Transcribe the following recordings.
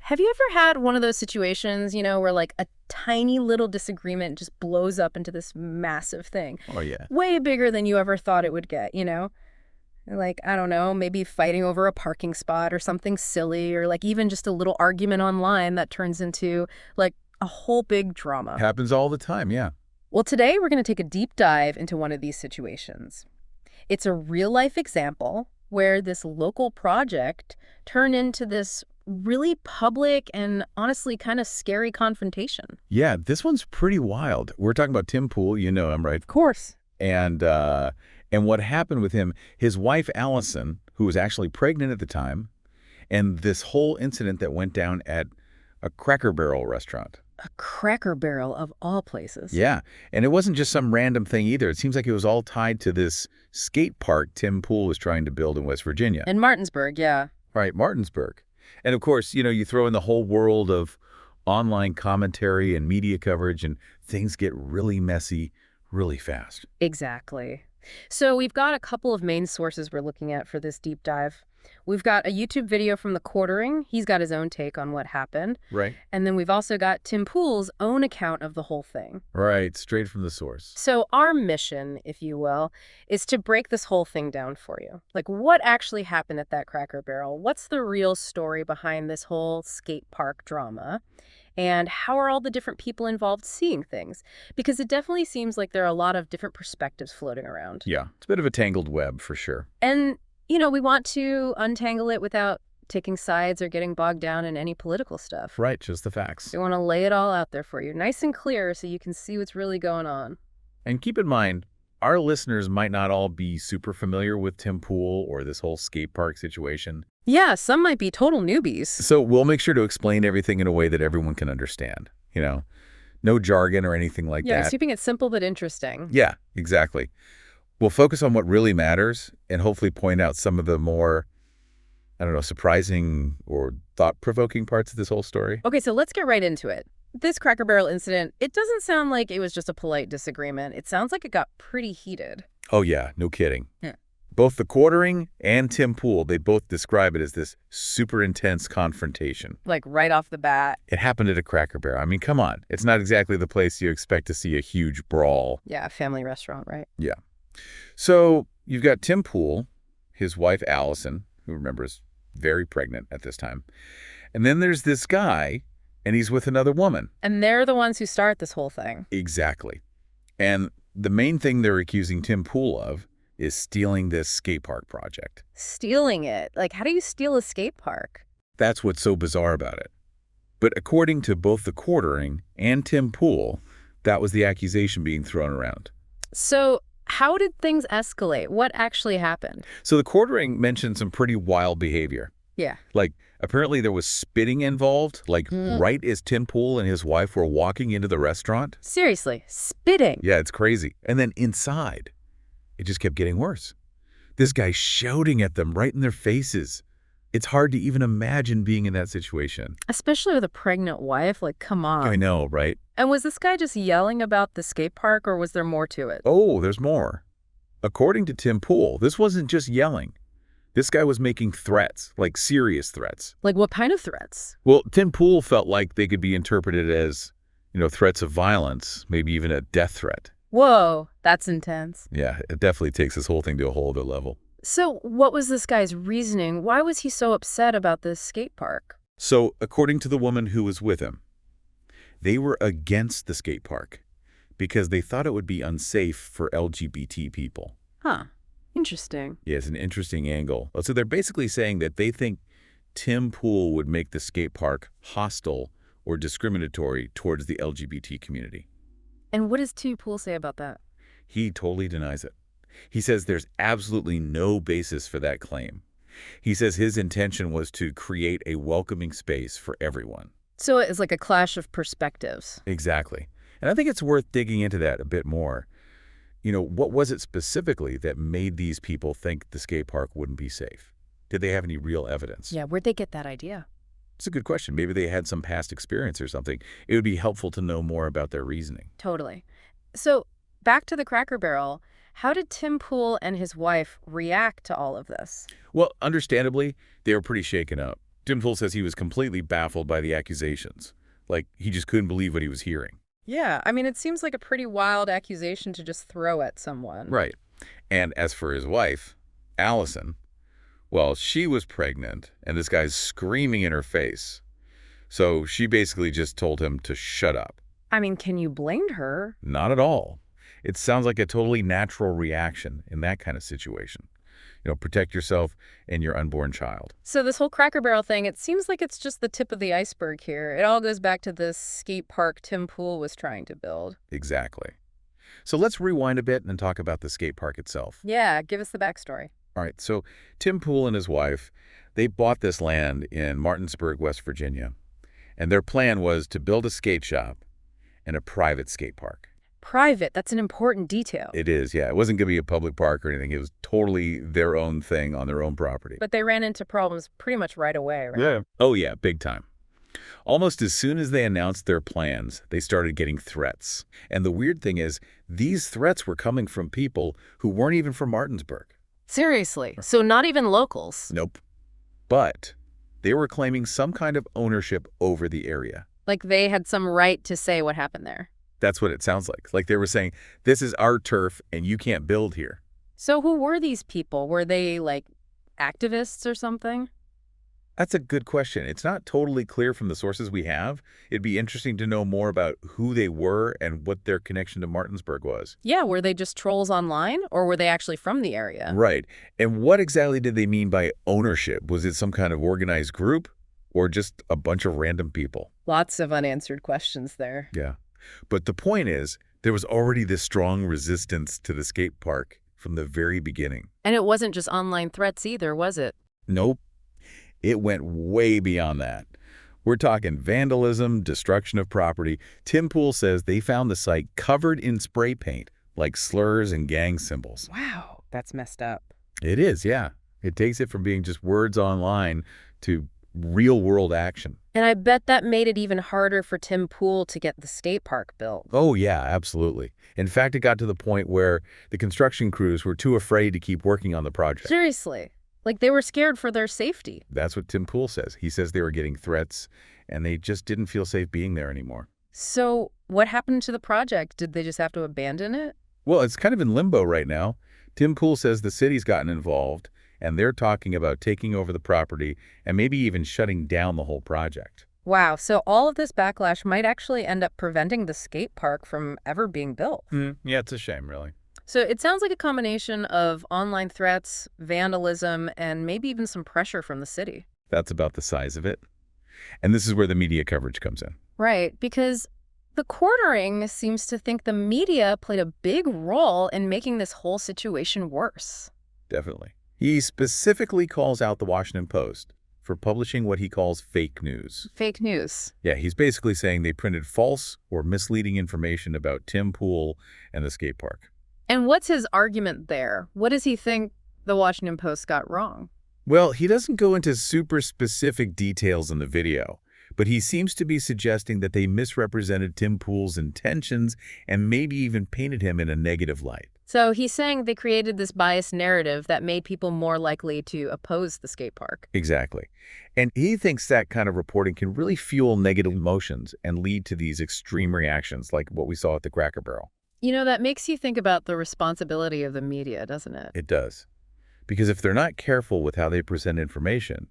Have you ever had one of those situations, where like a tiny little disagreement just blows up into this massive thing? Oh, yeah. Way bigger than you ever thought it would get? Like, I don't know, maybe fighting over a parking spot or something silly, or like even just a little argument online that turns into like a whole big drama. Happens all the time, yeah. Well, today we're going to take a deep dive into one of these situations. It's a real-life example where this local project turned into this really public and honestly kind of scary confrontation. Yeah, this one's pretty wild. We're talking about Tim Pool, you know him, right? Of course. And what happened with him, his wife, Allison, who was actually pregnant at the time, and this whole incident that went down at a Cracker Barrel restaurant. A Cracker Barrel of all places. Yeah, and it wasn't just some random thing either. It seems like it was all tied to this skate park Tim Pool was trying to build in West Virginia. In Martinsburg, yeah. Right, Martinsburg. And of course, you throw in the whole world of online commentary and media coverage, and things get really messy really fast. Exactly. So we've got a couple of main sources we're looking at for this deep dive. We've got a YouTube video from TheQuartering. He's got his own take on what happened. Right. And then we've also got Tim Pool's own account of the whole thing. Right, straight from the source. So our mission, if you will, is to break this whole thing down for you. Like, what actually happened at that Cracker Barrel? What's the real story behind this whole skate park drama? And how are all the different people involved seeing things? Because it definitely seems like there are a lot of different perspectives floating around. Yeah, it's a bit of a tangled web for sure. And, we want to untangle it without taking sides or getting bogged down in any political stuff. Right, just the facts. We want to lay it all out there for you, nice and clear, so you can see what's really going on. And keep in mind, our listeners might not all be super familiar with Tim Pool or this whole skate park situation. Yeah, some might be total newbies. So we'll make sure to explain everything in a way that everyone can understand, No jargon or anything like that. Yeah, keeping it simple but interesting. Yeah, exactly. We'll focus on what really matters and hopefully point out some of the more, surprising or thought-provoking parts of this whole story. Okay, so let's get right into it. This Cracker Barrel incident, it doesn't sound like it was just a polite disagreement. It sounds like it got pretty heated. Oh, yeah, no kidding. Yeah. Both TheQuartering and Tim Pool, they both describe it as this super intense confrontation. Like right off the bat. It happened at a Cracker Barrel. I mean, come on. It's not exactly the place you expect to see a huge brawl. Yeah, a family restaurant, right? Yeah. So you've got Tim Pool, his wife Allison, who remember is very pregnant at this time. And then there's this guy, and he's with another woman. And they're the ones who start this whole thing. Exactly. And the main thing they're accusing Tim Pool of is stealing this skate park project. Stealing it? Like, how do you steal a skate park? That's what's so bizarre about it. But according to both TheQuartering and Tim Pool, that was the accusation being thrown around. So how did things escalate? What actually happened? So TheQuartering mentioned some pretty wild behavior. Yeah. Like, apparently there was spitting involved, right as Tim Pool and his wife were walking into the restaurant. Seriously, spitting? Yeah, it's crazy. And then inside, it just kept getting worse. This guy shouting at them right in their faces. It's hard to even imagine being in that situation. Especially with a pregnant wife, like, come on. I know, right? And was this guy just yelling about the skate park, or was there more to it? Oh, there's more. According to Tim Pool, this wasn't just yelling. This guy was making threats, like serious threats. Like what kind of threats? Well, Tim Pool felt like they could be interpreted as, threats of violence, maybe even a death threat. Whoa, that's intense. Yeah, it definitely takes this whole thing to a whole other level. So what was this guy's reasoning? Why was he so upset about this skate park? So, according to the woman who was with him, they were against the skate park because they thought it would be unsafe for LGBT people. Huh. Interesting. Yeah, it's an interesting angle. So they're basically saying that they think Tim Pool would make the skate park hostile or discriminatory towards the LGBT community. And what does Tim Pool say about that? He totally denies it. He says there's absolutely no basis for that claim. He says his intention was to create a welcoming space for everyone. So it's like a clash of perspectives. Exactly. And I think it's worth digging into that a bit more. What was it specifically that made these people think the skate park wouldn't be safe? Did they have any real evidence? Yeah, where'd they get that idea? It's a good question. Maybe they had some past experience or something. It would be helpful to know more about their reasoning. Totally. So back to the Cracker Barrel, how did Tim Pool and his wife react to all of this? Well, understandably, they were pretty shaken up. Tim Pool says he was completely baffled by the accusations. Like, he just couldn't believe what he was hearing. Yeah, I mean, it seems like a pretty wild accusation to just throw at someone. Right. And as for his wife, Allison, well, she was pregnant, and this guy's screaming in her face. So she basically just told him to shut up. I mean, can you blame her? Not at all. It sounds like a totally natural reaction in that kind of situation. Protect yourself and your unborn child. So this whole Cracker Barrel thing, it seems like it's just the tip of the iceberg here. It all goes back to this skate park Tim Pool was trying to build. Exactly. So let's rewind a bit and talk about the skate park itself. Yeah, give us the backstory. All right, so Tim Pool and his wife, they bought this land in Martinsburg, West Virginia, and their plan was to build a skate shop and a private skate park. Private, that's an important detail. It is, yeah. It wasn't going to be a public park or anything. It was totally their own thing on their own property. But they ran into problems pretty much right away, right? Yeah. Oh, yeah, big time. Almost as soon as they announced their plans, they started getting threats. And the weird thing is, these threats were coming from people who weren't even from Martinsburg. Seriously, so not even locals? Nope. But they were claiming some kind of ownership over the area. Like they had some right to say what happened there. That's what it sounds like. Like they were saying, this is our turf and you can't build here. So who were these people? Were they, like, activists or something? That's a good question. It's not totally clear from the sources we have. It'd be interesting to know more about who they were and what their connection to Martinsburg was. Yeah, were they just trolls online, or were they actually from the area? Right. And what exactly did they mean by ownership? Was it some kind of organized group or just a bunch of random people? Lots of unanswered questions there. Yeah. But the point is, there was already this strong resistance to the skate park from the very beginning. And it wasn't just online threats either, was it? Nope. It went way beyond that. We're talking vandalism, destruction of property. Tim Pool says they found the site covered in spray paint, like slurs and gang symbols. Wow, that's messed up. It is, yeah. It takes it from being just words online to real-world action. And I bet that made it even harder for Tim Pool to get the skate park built. Oh, yeah, absolutely. In fact, it got to the point where the construction crews were too afraid to keep working on the project. Seriously. Like they were scared for their safety. That's what Tim Pool says. He says they were getting threats, and they just didn't feel safe being there anymore. So what happened to the project? Did they just have to abandon it? Well, it's kind of in limbo right now. Tim Pool says the city's gotten involved, and they're talking about taking over the property and maybe even shutting down the whole project. Wow, so all of this backlash might actually end up preventing the skate park from ever being built. Yeah, it's a shame, really. So it sounds like a combination of online threats, vandalism, and maybe even some pressure from the city. That's about the size of it. And this is where the media coverage comes in. Right, because TheQuartering seems to think the media played a big role in making this whole situation worse. Definitely. He specifically calls out the Washington Post for publishing what he calls fake news. Fake news. Yeah, he's basically saying they printed false or misleading information about Tim Pool and the skate park. And what's his argument there? What does he think the Washington Post got wrong? Well, he doesn't go into super specific details in the video, but he seems to be suggesting that they misrepresented Tim Pool's intentions and maybe even painted him in a negative light. So he's saying they created this biased narrative that made people more likely to oppose the skate park. Exactly. And he thinks that kind of reporting can really fuel negative emotions and lead to these extreme reactions like what we saw at the Cracker Barrel. You know, that makes you think about the responsibility of the media, doesn't it? It does. Because if they're not careful with how they present information,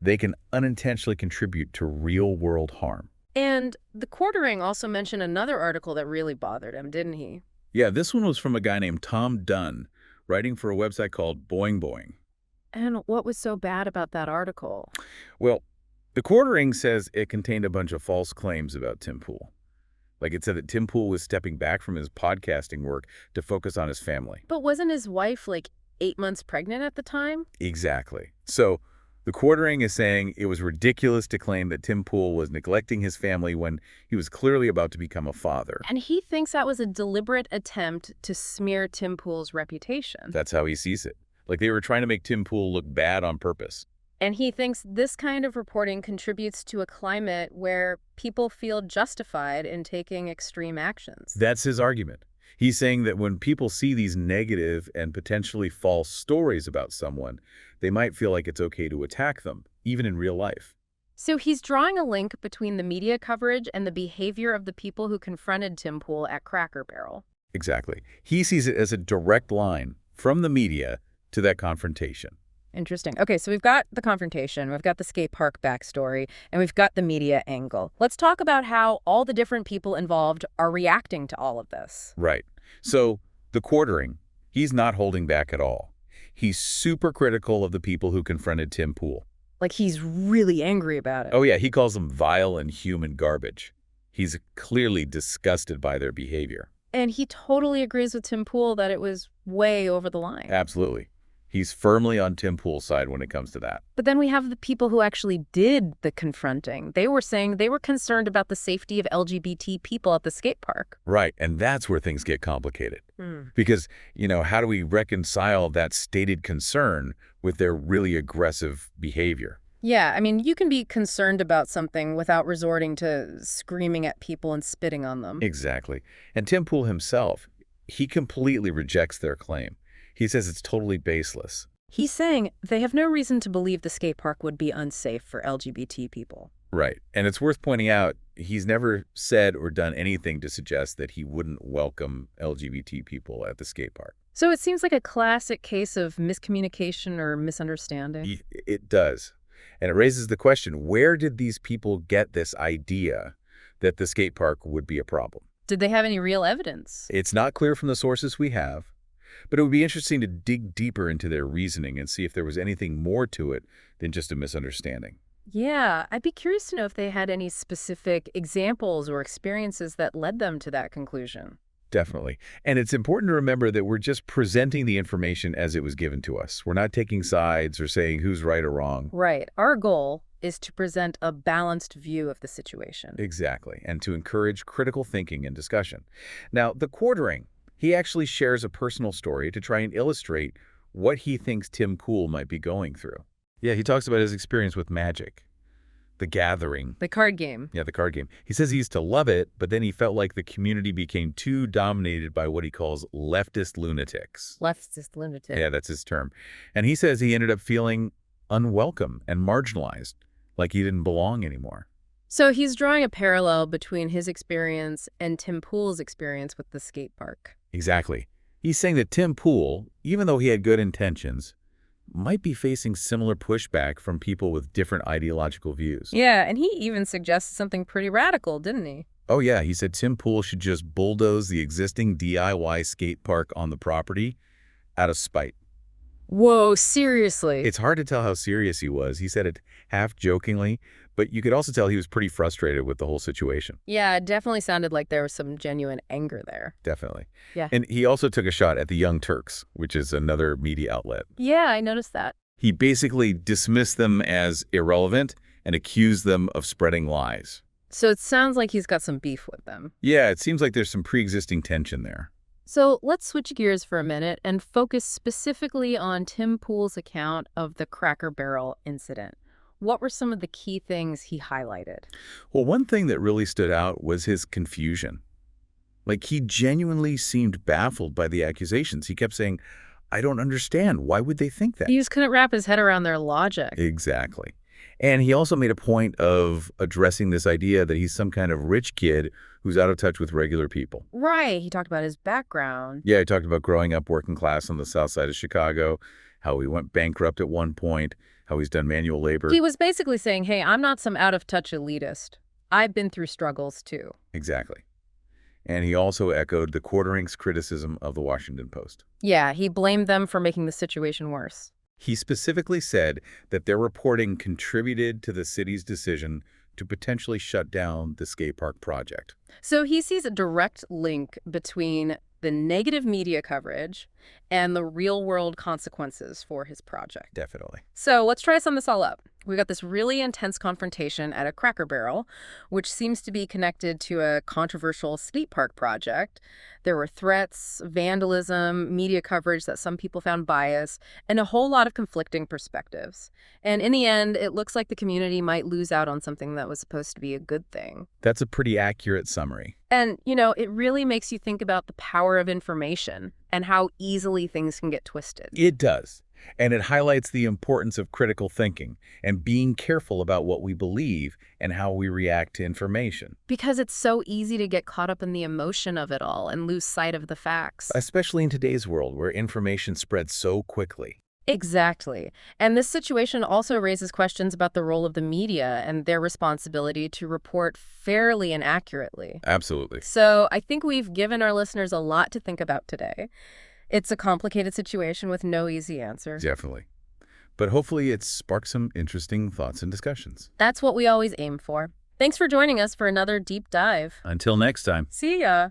they can unintentionally contribute to real-world harm. And TheQuartering also mentioned another article that really bothered him, didn't he? Yeah, this one was from a guy named Tom Dunn, writing for a website called Boing Boing. And what was so bad about that article? Well, TheQuartering says it contained a bunch of false claims about Tim Pool. Like it said that Tim Pool was stepping back from his podcasting work to focus on his family. But wasn't his wife like 8 months pregnant at the time? Exactly. So TheQuartering is saying it was ridiculous to claim that Tim Pool was neglecting his family when he was clearly about to become a father. And he thinks that was a deliberate attempt to smear Tim Pool's reputation. That's how he sees it. Like they were trying to make Tim Pool look bad on purpose. And he thinks this kind of reporting contributes to a climate where people feel justified in taking extreme actions. That's his argument. He's saying that when people see these negative and potentially false stories about someone, they might feel like it's okay to attack them, even in real life. So he's drawing a link between the media coverage and the behavior of the people who confronted Tim Pool at Cracker Barrel. Exactly. He sees it as a direct line from the media to that confrontation. Interesting. Okay, so we've got the confrontation, we've got the skate park backstory, and we've got the media angle. Let's talk about how all the different people involved are reacting to all of this. Right. So TheQuartering, he's not holding back at all. He's super critical of the people who confronted Tim Pool. Like, he's really angry about it. Oh, yeah, he calls them vile and human garbage. He's clearly disgusted by their behavior. And he totally agrees with Tim Pool that it was way over the line. Absolutely. He's firmly on Tim Pool's side when it comes to that. But then we have the people who actually did the confronting. They were saying they were concerned about the safety of LGBT people at the skate park. Right, and that's where things get complicated. Hmm. Because, how do we reconcile that stated concern with their really aggressive behavior? Yeah, I mean, you can be concerned about something without resorting to screaming at people and spitting on them. Exactly. And Tim Pool himself, he completely rejects their claim. He says it's totally baseless. He's saying they have no reason to believe the skate park would be unsafe for LGBT people. Right. And it's worth pointing out, he's never said or done anything to suggest that he wouldn't welcome LGBT people at the skate park. So it seems like a classic case of miscommunication or misunderstanding. It does. And it raises the question, where did these people get this idea that the skate park would be a problem? Did they have any real evidence? It's not clear from the sources we have, but it would be interesting to dig deeper into their reasoning and see if there was anything more to it than just a misunderstanding. Yeah, I'd be curious to know if they had any specific examples or experiences that led them to that conclusion. Definitely. And it's important to remember that we're just presenting the information as it was given to us. We're not taking sides or saying who's right or wrong. Right. Our goal is to present a balanced view of the situation. Exactly. And to encourage critical thinking and discussion. Now, TheQuartering, he actually shares a personal story to try and illustrate what he thinks Tim Pool might be going through. Yeah, he talks about his experience with Magic, the Gathering. The card game. Yeah, the card game. He says he used to love it, but then he felt like the community became too dominated by what he calls leftist lunatics. Leftist lunatic. Yeah, that's his term. And he says he ended up feeling unwelcome and marginalized, like he didn't belong anymore. So he's drawing a parallel between his experience and Tim Pool's experience with the skate park. Exactly. He's saying that Tim Pool, even though he had good intentions, might be facing similar pushback from people with different ideological views. Yeah, and he even suggested something pretty radical, didn't he? Oh yeah, he said Tim Pool should just bulldoze the existing DIY skate park on the property out of spite. Whoa, seriously? It's hard to tell how serious he was. He said it half jokingly, but you could also tell he was pretty frustrated with the whole situation. Yeah, it definitely sounded like there was some genuine anger there. Definitely. Yeah. And he also took a shot at the Young Turks, which is another media outlet. Yeah, I noticed that. He basically dismissed them as irrelevant and accused them of spreading lies. So it sounds like he's got some beef with them. Yeah, it seems like there's some pre-existing tension there. So let's switch gears for a minute and focus specifically on Tim Pool's account of the Cracker Barrel incident. What were some of the key things he highlighted? Well, one thing that really stood out was his confusion. Like, he genuinely seemed baffled by the accusations. He kept saying, I don't understand. Why would they think that? He just couldn't wrap his head around their logic. Exactly. And he also made a point of addressing this idea that he's some kind of rich kid who's out of touch with regular people. Right. He talked about his background. Yeah, he talked about growing up working class on the south side of Chicago, how he went bankrupt at one point, how he's done manual labor. He was basically saying, hey, I'm not some out-of-touch elitist. I've been through struggles, too. Exactly. And he also echoed TheQuartering's criticism of the Washington Post. Yeah, he blamed them for making the situation worse. He specifically said that their reporting contributed to the city's decision to potentially shut down the skate park project. So he sees a direct link between the negative media coverage and the real-world consequences for his project. Definitely. So let's try to sum this all up. We got this really intense confrontation at a Cracker Barrel, which seems to be connected to a controversial skate park project. There were threats, vandalism, media coverage that some people found biased, and a whole lot of conflicting perspectives. And in the end, it looks like the community might lose out on something that was supposed to be a good thing. That's a pretty accurate summary. And, it really makes you think about the power of information and how easily things can get twisted. It does. And it highlights the importance of critical thinking and being careful about what we believe and how we react to information, Because it's so easy to get caught up in the emotion of it all and lose sight of the facts. especially in today's world where information spreads so quickly. Exactly. And this situation also raises questions about the role of the media and their responsibility to report fairly and accurately. Absolutely. So I think we've given our listeners a lot to think about today. It's a complicated situation with no easy answer. Definitely. But hopefully it's sparked some interesting thoughts and discussions. That's what we always aim for. Thanks for joining us for another deep dive. Until next time. See ya.